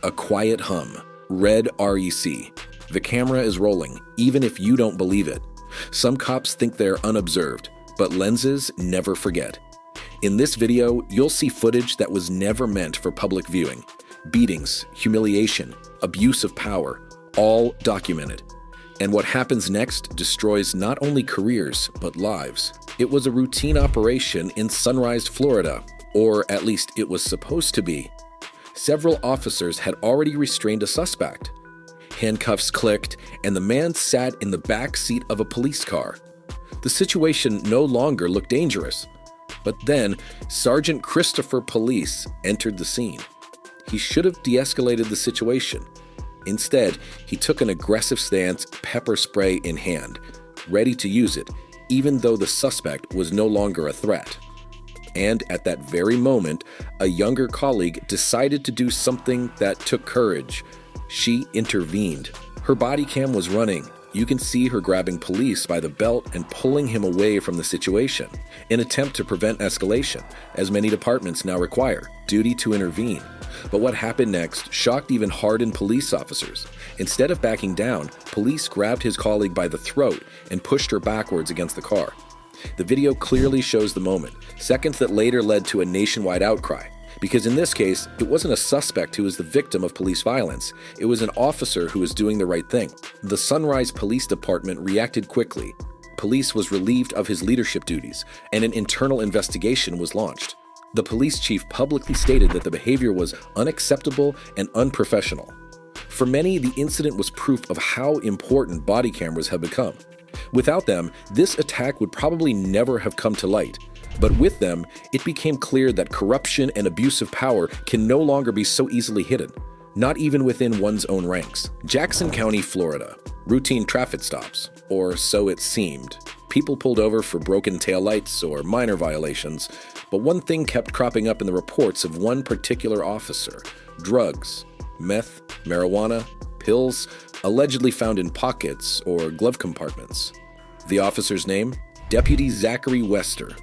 A quiet hum. Red REC. The camera is rolling, even if you don't believe it. Some cops think they're unobserved, but lenses never forget. In this video, you'll see footage that was never meant for public viewing. Beatings, humiliation, abuse of power, all documented. And what happens next destroys not only careers, but lives. It was a routine operation in Sunrise, Florida, or at least it was supposed to be. Several officers had already restrained a suspect. Handcuffs clicked, and the man sat in the back seat of a police car. The situation no longer looked dangerous. But then, Sergeant Christopher Police entered the scene. He should have de-escalated the situation. Instead, he took an aggressive stance, pepper spray in hand, ready to use it, even though the suspect was no longer a threat. And at that very moment, a younger colleague decided to do something that took courage. She intervened. Her body cam was running. You can see her grabbing Police by the belt and pulling him away from the situation, in an attempt to prevent escalation, as many departments now require, duty to intervene. But what happened next shocked even hardened police officers. Instead of backing down, Police grabbed his colleague by the throat and pushed her backwards against the car. The video clearly shows the moment, seconds that later led to a nationwide outcry. Because in this case, it wasn't a suspect who was the victim of police violence. It was an officer who was doing the right thing. The Sunrise Police Department reacted quickly. Police was relieved of his leadership duties, and an internal investigation was launched. The police chief publicly stated that the behavior was unacceptable and unprofessional. For many, the incident was proof of how important body cameras have become. Without them, this attack would probably never have come to light. But with them, it became clear that corruption and abuse of power can no longer be so easily hidden, not even within one's own ranks. Jackson County, Florida. Routine traffic stops, or so it seemed. People pulled over for broken taillights or minor violations, but one thing kept cropping up in the reports of one particular officer: drugs, meth, marijuana, pills, allegedly found in pockets or glove compartments. The officer's name? Deputy Zachary Wester.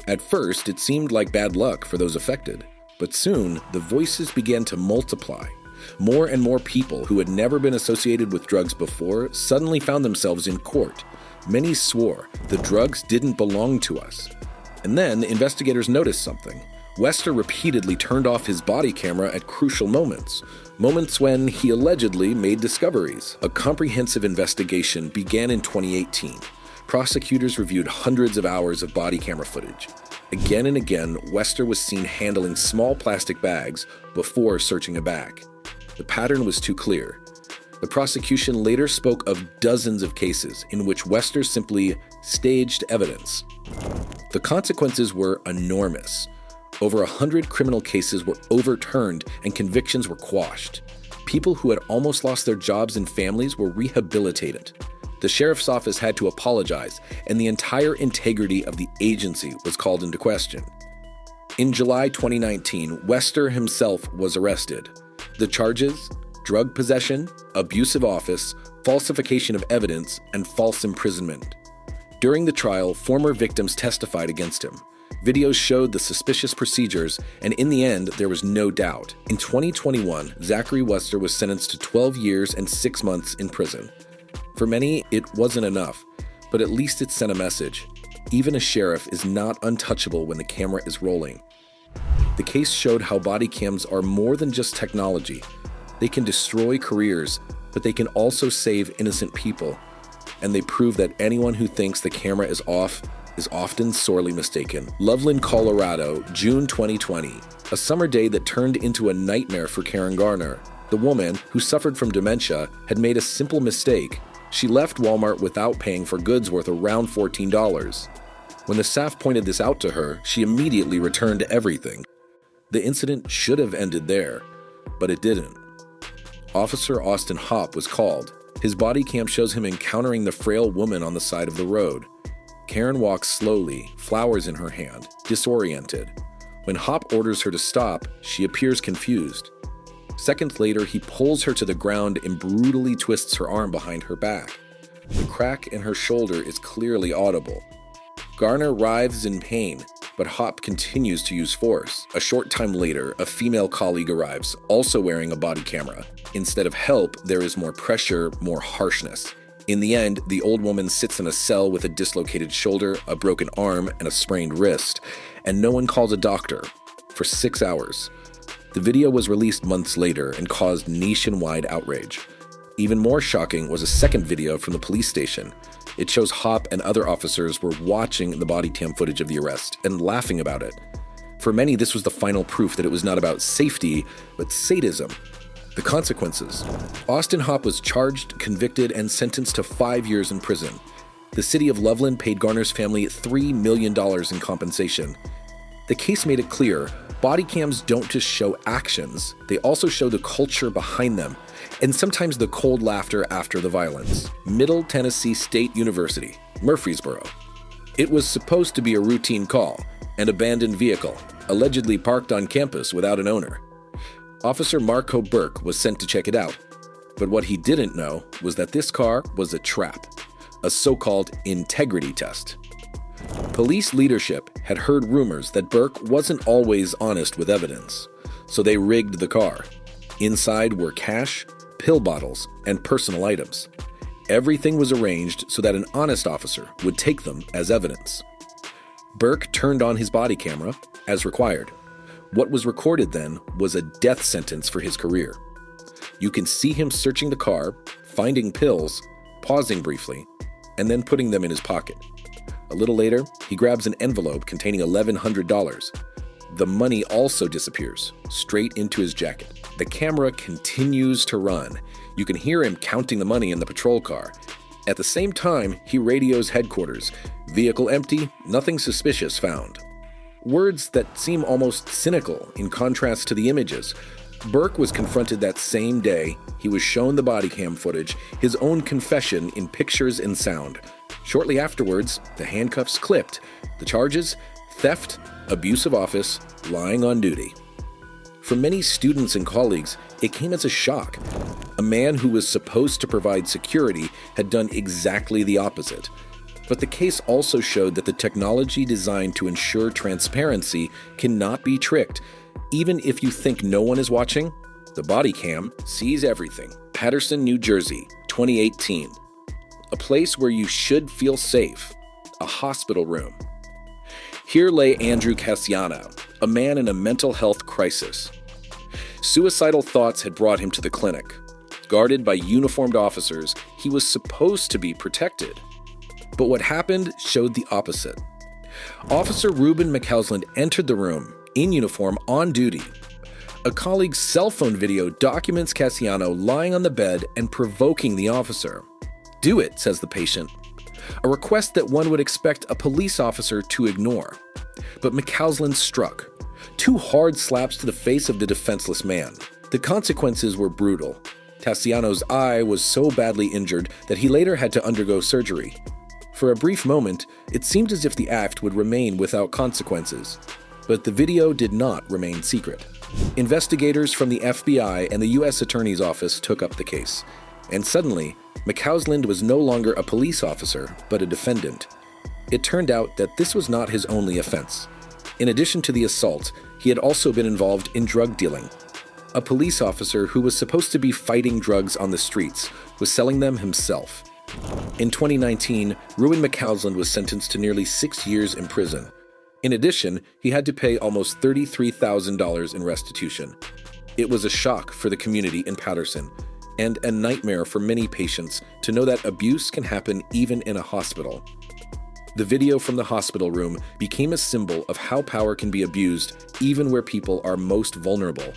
At first, it seemed like bad luck for those affected, but soon the voices began to multiply. More and more people who had never been associated with drugs before suddenly found themselves in court. Many swore the drugs didn't belong to us. And then investigators noticed something. Wester repeatedly turned off his body camera at crucial moments when he allegedly made discoveries. A comprehensive investigation began in 2018. Prosecutors reviewed hundreds of hours of body camera footage. Again and again, Wester was seen handling small plastic bags before searching a bag. The pattern was too clear. The prosecution later spoke of dozens of cases in which Wester simply staged evidence. The consequences were enormous. Over 100 criminal cases were overturned and convictions were quashed. People who had almost lost their jobs and families were rehabilitated. The sheriff's office had to apologize, and the entire integrity of the agency was called into question. In July 2019, Wester himself was arrested. The charges? Drug possession, abuse of office, falsification of evidence, and false imprisonment. During the trial, former victims testified against him. Videos showed the suspicious procedures, and in the end, there was no doubt. In 2021, Zachary Wester was sentenced to 12 years and 6 months in prison. For many, it wasn't enough, but at least it sent a message. Even a sheriff is not untouchable when the camera is rolling. The case showed how body cams are more than just technology. They can destroy careers, but they can also save innocent people. And they prove that anyone who thinks the camera is off is often sorely mistaken. Loveland, Colorado, June 2020. A summer day that turned into a nightmare for Karen Garner. The woman, who suffered from dementia, had made a simple mistake. She left Walmart without paying for goods worth around $14. When the staff pointed this out to her, she immediately returned everything. The incident should have ended there, but it didn't. Officer Austin Hopp was called. His body cam shows him encountering the frail woman on the side of the road. Karen walks slowly, flowers in her hand, disoriented. When Hopp orders her to stop, she appears confused. Seconds later, he pulls her to the ground and brutally twists her arm behind her back. The crack in her shoulder is clearly audible. Garner writhes in pain. but Hop continues to use force. A short time later, a female colleague arrives, also wearing a body camera. Instead of help, there is more pressure, more harshness. In the end, the old woman sits in a cell with a dislocated shoulder, a broken arm, and a sprained wrist, and no one calls a doctor for 6 hours. The video was released months later and caused nationwide outrage. Even more shocking was a second video from the police station. It shows Hop and other officers were watching the body cam footage of the arrest and laughing about it. For many, this was the final proof that it was not about safety, but sadism. The consequences. Austin Hop was charged, convicted, and sentenced to 5 years in prison. The city of Loveland paid Garner's family $3 million in compensation. The case made it clear, body cams don't just show actions, they also show the culture behind them, and sometimes the cold laughter after the violence. Middle Tennessee State University, Murfreesboro. It was supposed to be a routine call, an abandoned vehicle, allegedly parked on campus without an owner. Officer Marco Burke was sent to check it out, but what he didn't know was that this car was a trap, a so-called integrity test. Police leadership had heard rumors that Burke wasn't always honest with evidence, so they rigged the car. Inside were cash, pill bottles, and personal items. Everything was arranged so that an honest officer would take them as evidence. Burke turned on his body camera, as required. What was recorded then was a death sentence for his career. You can see him searching the car, finding pills, pausing briefly, and then putting them in his pocket. A little later, he grabs an envelope containing $1,100. The money also disappears, straight into his jacket. The camera continues to run. You can hear him counting the money in the patrol car. At the same time, he radios headquarters. Vehicle empty, nothing suspicious found. Words that seem almost cynical in contrast to the images. Burke was confronted that same day. He was shown the body cam footage, his own confession in pictures and sound. Shortly afterwards, the handcuffs clipped. The charges? Theft, abuse of office, lying on duty. For many students and colleagues, it came as a shock. A man who was supposed to provide security had done exactly the opposite. But the case also showed that the technology designed to ensure transparency cannot be tricked. Even if you think no one is watching, the body cam sees everything. Paterson, New Jersey, 2018. A place where you should feel safe, a hospital room. Here lay Andrew Cassiano, a man in a mental health crisis. Suicidal thoughts had brought him to the clinic. Guarded by uniformed officers, he was supposed to be protected. But what happened showed the opposite. Officer Ruben McCausland entered the room, in uniform, on duty. A colleague's cell phone video documents Cassiano lying on the bed and provoking the officer. "Do it," says the patient. A request that one would expect a police officer to ignore. But McCausland struck. 2 hard slaps to the face of the defenseless man. The consequences were brutal. Cassiano's eye was so badly injured that he later had to undergo surgery. For a brief moment, it seemed as if the act would remain without consequences. But the video did not remain secret. Investigators from the FBI and the U.S. Attorney's Office took up the case. And suddenly, McCausland was no longer a police officer, but a defendant. It turned out that this was not his only offense. In addition to the assault, he had also been involved in drug dealing. A police officer who was supposed to be fighting drugs on the streets was selling them himself. In 2019, Ruben McCausland was sentenced to nearly 6 years in prison. In addition, he had to pay almost $33,000 in restitution. It was a shock for the community in Paterson, and a nightmare for many patients to know that abuse can happen even in a hospital. The video from the hospital room became a symbol of how power can be abused even where people are most vulnerable.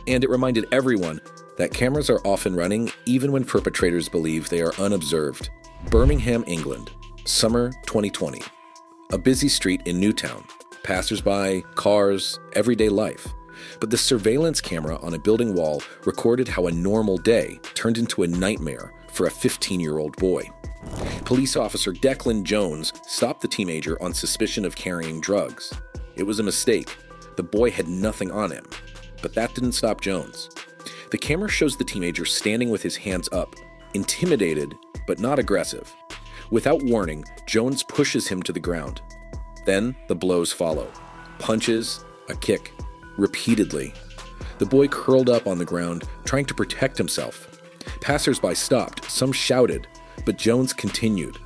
And it reminded everyone that cameras are often running even when perpetrators believe they are unobserved. Birmingham, England, summer 2020. A busy street in Newtown. Passers-by, cars, everyday life. But the surveillance camera on a building wall recorded how a normal day turned into a nightmare for a 15-year-old boy. Police officer Declan Jones stopped the teenager on suspicion of carrying drugs. It was a mistake. The boy had nothing on him. But that didn't stop Jones. The camera shows the teenager standing with his hands up, intimidated, but not aggressive. Without warning, Jones pushes him to the ground. Then the blows follow. Punches, a kick, repeatedly. The boy curled up on the ground, trying to protect himself. Passers-by stopped, some shouted, but Jones continued.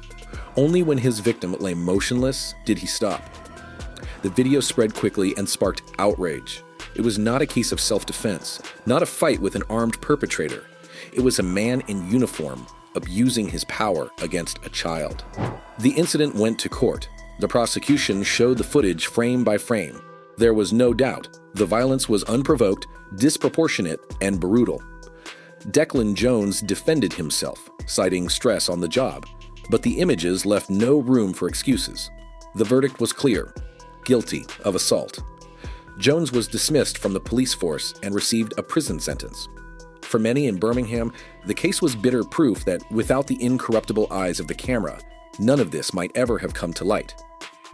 Only when his victim lay motionless did he stop. The video spread quickly and sparked outrage. It was not a case of self-defense, not a fight with an armed perpetrator. It was a man in uniform abusing his power against a child. The incident went to court. The prosecution showed the footage frame by frame. There was no doubt the violence was unprovoked, disproportionate, and brutal. Declan Jones defended himself, citing stress on the job, but the images left no room for excuses. The verdict was clear: guilty of assault. Jones was dismissed from the police force and received a prison sentence. For many in Birmingham, the case was bitter proof that without the incorruptible eyes of the camera, none of this might ever have come to light.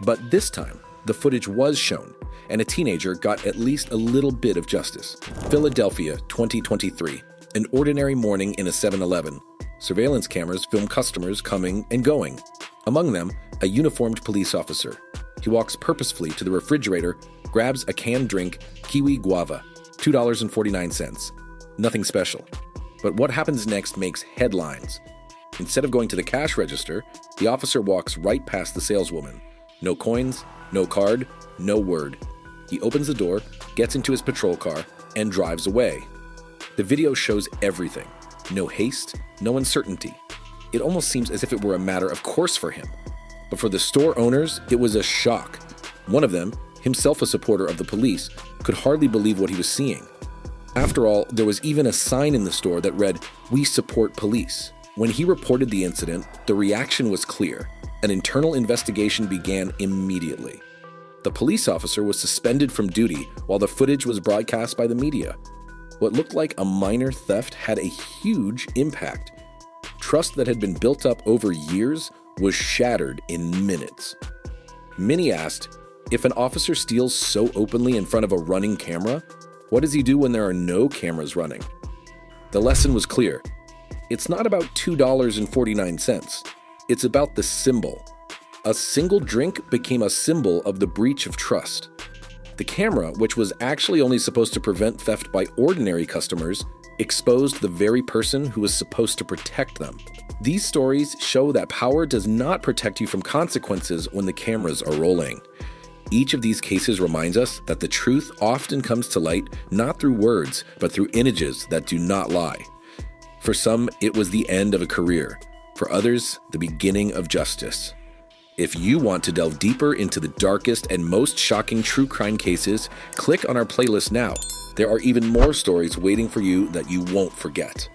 But this time, the footage was shown, and a teenager got at least a little bit of justice. Philadelphia, 2023. An ordinary morning in a 7-Eleven. Surveillance cameras film customers coming and going. Among them, a uniformed police officer. He walks purposefully to the refrigerator, grabs a canned drink, kiwi guava, $2.49. Nothing special. But what happens next makes headlines. Instead of going to the cash register, the officer walks right past the saleswoman. No coins, no card, no word. He opens the door, gets into his patrol car, and drives away. The video shows everything. No haste, no uncertainty. It almost seems as if it were a matter of course for him. But for the store owners, it was a shock. One of them, himself a supporter of the police, could hardly believe what he was seeing. After all, there was even a sign in the store that read, "We support police." When he reported the incident, the reaction was clear. An internal investigation began immediately. The police officer was suspended from duty while the footage was broadcast by the media. What looked like a minor theft had a huge impact. Trust that had been built up over years was shattered in minutes. Many asked, if an officer steals so openly in front of a running camera, what does he do when there are no cameras running? The lesson was clear. It's not about $2.49. It's about the symbol. A single drink became a symbol of the breach of trust. The camera, which was actually only supposed to prevent theft by ordinary customers, exposed the very person who was supposed to protect them. These stories show that power does not protect you from consequences when the cameras are rolling. Each of these cases reminds us that the truth often comes to light not through words, but through images that do not lie. For some, it was the end of a career. For others, the beginning of justice. If you want to delve deeper into the darkest and most shocking true crime cases, click on our playlist now. There are even more stories waiting for you that you won't forget.